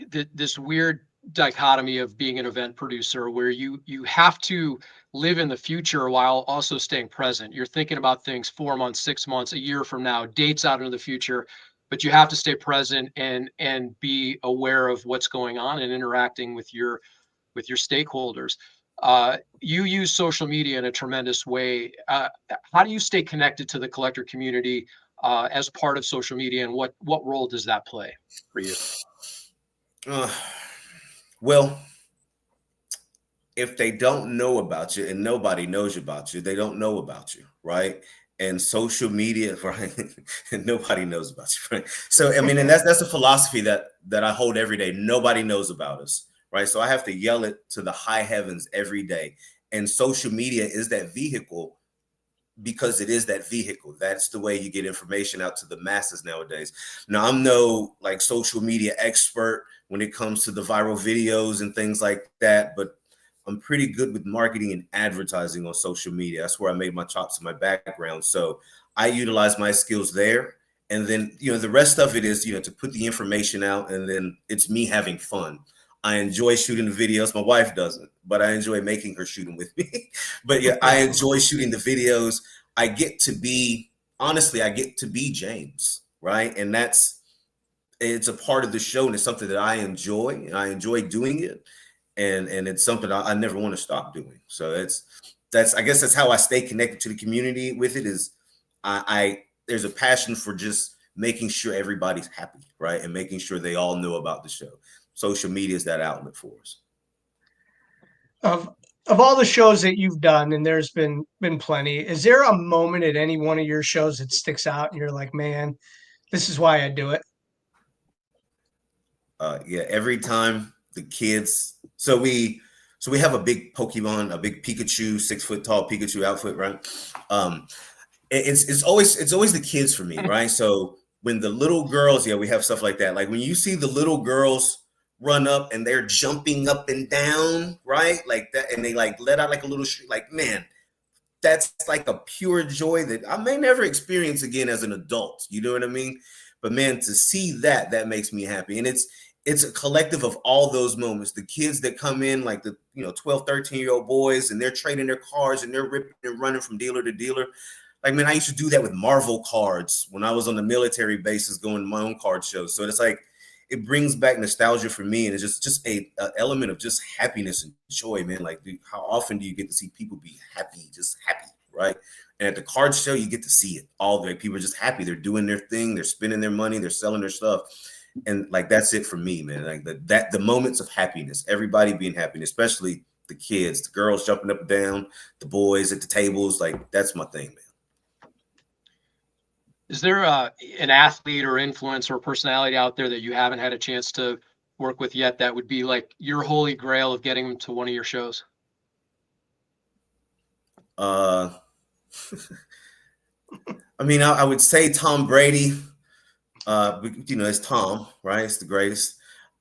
this weird dichotomy of being an event producer where you have to live in the future while also staying present. You're thinking about things 4 months, 6 months, a year from now, dates out into the future, but you have to stay present and be aware of what's going on and interacting with your stakeholders. You use social media in a tremendous way. How do you stay connected to the collector community as part of social media, and what role does that play for you? Well, if they don't know about you and nobody knows about you, they don't know about you, right? And social media, right? And nobody knows about you, right? So, I mean, and that's a philosophy that I hold every day. Nobody knows about us, right? So I have to yell it to the high heavens every day. And social media is that vehicle because it is that vehicle. That's the way you get information out to the masses nowadays. Now, I'm no like social media expert when it comes to the viral videos and things like that, but I'm pretty good with marketing and advertising on social media. That's where I made my chops in my background. So I utilize my skills there. And then, the rest of it is, to put the information out, and then it's me having fun. I enjoy shooting the videos. My wife doesn't, but I enjoy making her shoot them with me. But yeah, I enjoy shooting the videos. I get to be James, right? And it's a part of the show, and it's something that I enjoy, and I enjoy doing it. And it's something I never want to stop doing. So I guess that's how I stay connected to the community with it is there's a passion for just making sure everybody's happy, right? And making sure they all know about the show. Social media is that outlet for us. Of all the shows that you've done, and there's been plenty, is there a moment at any one of your shows that sticks out and you're like, man, this is why I do it? Yeah, every time the kids. So we have a big Pokemon, a big Pikachu, 6 foot tall Pikachu outfit, right? It's always the kids for me, right? So when the little girls, we have stuff like that. Like when you see the little girls run up and they're jumping up and down, right? Like that, and they like let out like a little shriek, like, man, that's like a pure joy that I may never experience again as an adult. You know what I mean? But man, to see that makes me happy. And it's a collective of all those moments. The kids that come in, like the 12, 13-year-old boys, and they're trading their cars and they're ripping and running from dealer to dealer. Like, man, I used to do that with Marvel cards when I was on the military bases going to my own card shows. So it's like, it brings back nostalgia for me. And it's just a element of just happiness and joy, man. Like, dude, how often do you get to see people be happy, just happy, right? And at the card show, you get to see it all the way. People are just happy. They're doing their thing. They're spending their money. They're selling their stuff. And like, that's it for me, man. Like the moments of happiness, everybody being happy, and especially the kids, the girls jumping up and down, the boys at the tables. Like, that's my thing, man. Is there an athlete or influencer or personality out there that you haven't had a chance to work with yet that would be like your holy grail of getting them to one of your shows? I mean, I would say Tom Brady. It's Tom, right? It's the greatest.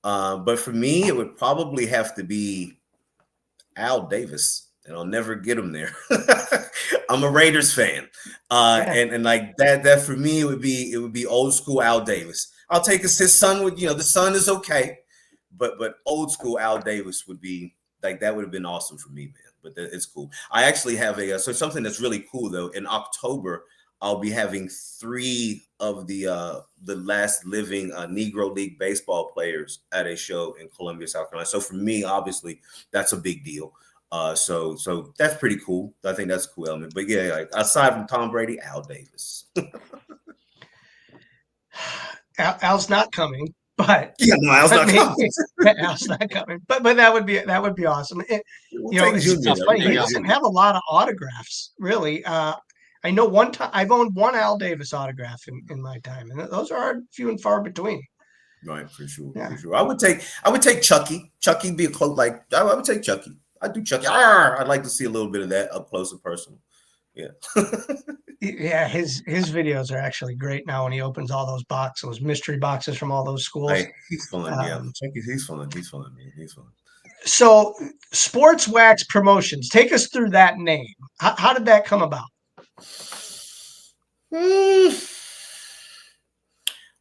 But for me, it would probably have to be Al Davis, and I'll never get him there. I'm a Raiders fan, and like that for me, it would be old school Al Davis. I'll take his son with the son is okay, but old school Al Davis would be like that would have been awesome for me, man. But it's cool. I actually have so something that's really cool though. In October, I'll be having 3 of the last living Negro League baseball players at a show in Columbia, South Carolina. So for me, obviously, that's a big deal. So that's pretty cool. I think that's a cool element. But yeah, like aside from Tom Brady, Al Davis. Al's not coming, but Yeah, no, Al's not maybe coming. Al's not coming. But that would be awesome. We'll You know, take it's Junior. tough to funny. pick He out. doesn't have a lot of autographs, really. I know one time I've owned one Al Davis autograph in my time, and those are few and far between. Right, for sure, Yeah. for sure. I would take Chucky. Chucky be a close, like I would take Chucky. I'd do Chucky. I'd like to see a little bit of that up close and personal. Yeah. Yeah, his videos are actually great now when he opens all those mystery boxes from all those schools. Hey, he's fun. Yeah, Um, he's fun. He's fun, man. He's fun. So, Sports Wax Promotions, take us through that name. How did that come about?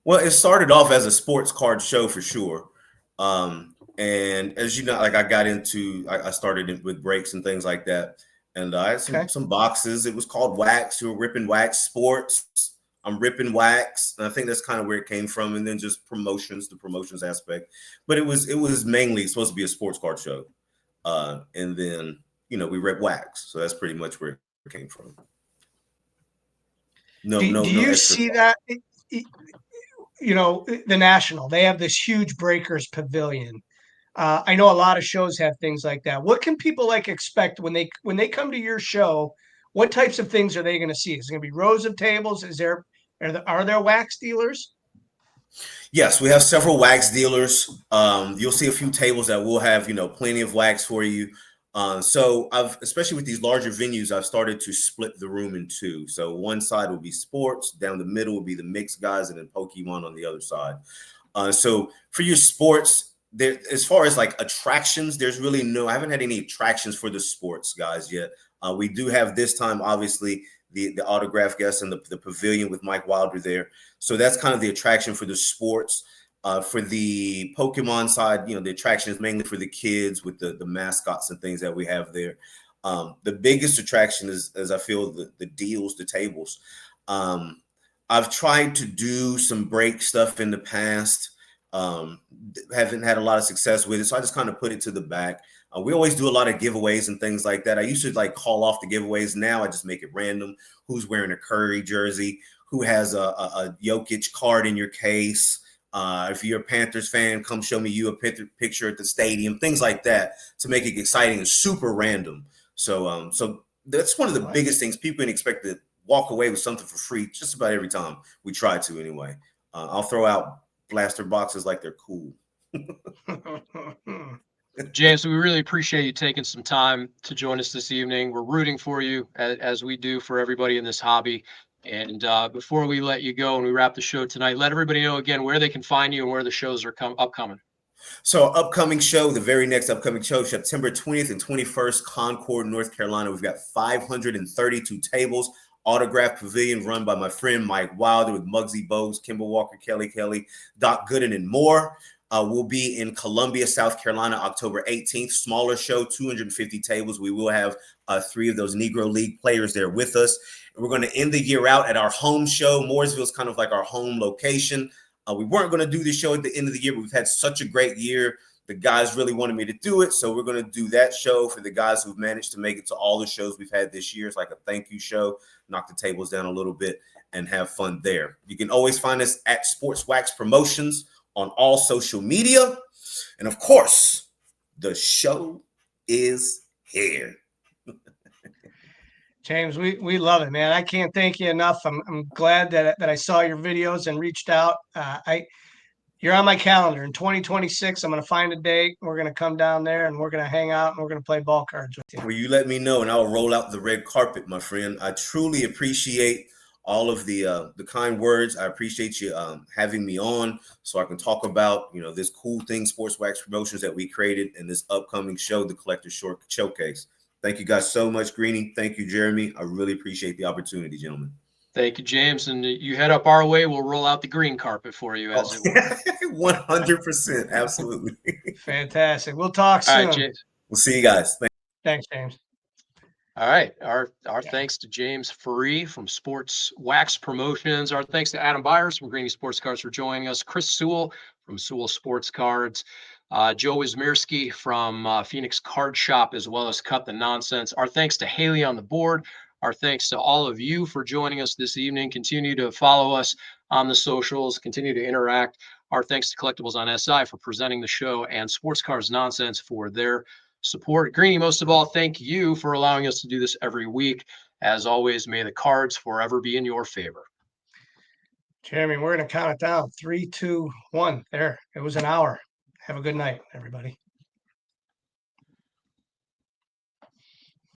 Well, it started off as a sports card show for sure. And as you know, like I started with breaks and things like that. And I had some boxes. It was called Wax. We were ripping wax sports. I'm ripping wax. And I think that's kind of where it came from. And then just the promotions aspect. But it was mainly supposed to be a sports card show. And then, we rip wax. So that's pretty much where it came from. Do you see that? The National, they have this huge Breakers Pavilion. I know a lot of shows have things like that. What can people expect when they come to your show? What types of things are they going to see? Is it going to be rows of tables? Are there wax dealers? Yes, we have several wax dealers. You'll see a few tables that will have, plenty of wax for you. So especially with these larger venues, I've started to split the room in two. So one side will be sports, down the middle will be the mixed guys, and then Pokemon on the other side. So for your sports, as far as attractions, I haven't had any attractions for the sports guys yet. We do have this time, obviously, the autograph guests and the pavilion with Mike Wilder there. So that's kind of the attraction for the sports. For the Pokemon side, the attraction is mainly for the kids with the mascots and things that we have there. The biggest attraction is, as I feel, the deals, the tables. I've tried to do some break stuff in the past. Haven't had a lot of success with it, so I just kind of put it to the back. We always do a lot of giveaways and things like that. I used to call off the giveaways. Now I just make it random. Who's wearing a Curry jersey? Who has a Jokic card in your case? If you're a Panthers fan, come show me you a picture at the stadium, things like that, to make it exciting and super random. So that's one of the biggest things. People can expect to walk away with something for free just about every time. We try to anyway. I'll throw out blaster boxes like they're cool. James, we really appreciate you taking some time to join us this evening. We're rooting for you as we do for everybody in this hobby. And before we let you go and we wrap the show tonight, let everybody know again where they can find you and where the shows are upcoming. So upcoming show, the very next upcoming show, September 20th and 21st, Concord, North Carolina. We've got 532 tables. Autograph Pavilion run by my friend Mike Wilder with Muggsy Bogues, Kimball Walker, Kelly, Doc Gooden, and more. We'll be in Columbia, South Carolina, October 18th. Smaller show, 250 tables. We will have 3 of those Negro League players there with us. And we're going to end the year out at our home show. Mooresville's kind of like our home location. We weren't going to do this show at the end of the year, but we've had such a great year. The guys really wanted me to do it, so we're going to do that show for the guys who've managed to make it to all the shows we've had this year. It's like a thank you show, knock the tables down a little bit, and have fun there. You can always find us at Sports Wax Promotions on all social media. And of course, the show is here. James, we love it, man. I can't thank you enough. I'm glad that I saw your videos and reached out. You're on my calendar in 2026. I'm going to find a date. We're going to come down there and we're going to hang out and we're going to play ball cards with you. Well, you let me know and I'll roll out the red carpet, my friend. I truly appreciate all of the kind words. I appreciate you having me on so I can talk about, this cool thing, Sports Wax Promotions, that we created in this upcoming show, the Collector Showcase. Thank you guys so much, Greeny. Thank you, Jeremy. I really appreciate the opportunity, gentlemen. Thank you, James. And you head up our way, we'll roll out the green carpet for you, as it were. 100%. Absolutely. Fantastic. We'll talk soon. All right, James. We'll see you guys. Thanks, James. All right. Our thanks to James Farie from Sports Wax Promotions. Our thanks to Adam Byers from Greeny Sports Cards for joining us. Chris Sewell from Sewell Sports Cards. Joe Whismerski from Phoenix Card Shop, as well as Cut the Nonsense. Our thanks to Haley on the board. Our thanks to all of you for joining us this evening. Continue to follow us on the socials, continue to interact. Our thanks to Collectibles on SI for presenting the show, and Sports Cards Nonsense for their support. Greeny, most of all, thank you for allowing us to do this every week. As always, may the cards forever be in your favor. Jeremy, we're going to count it down. 3, 2, 1. There. It was an hour. Have a good night, everybody.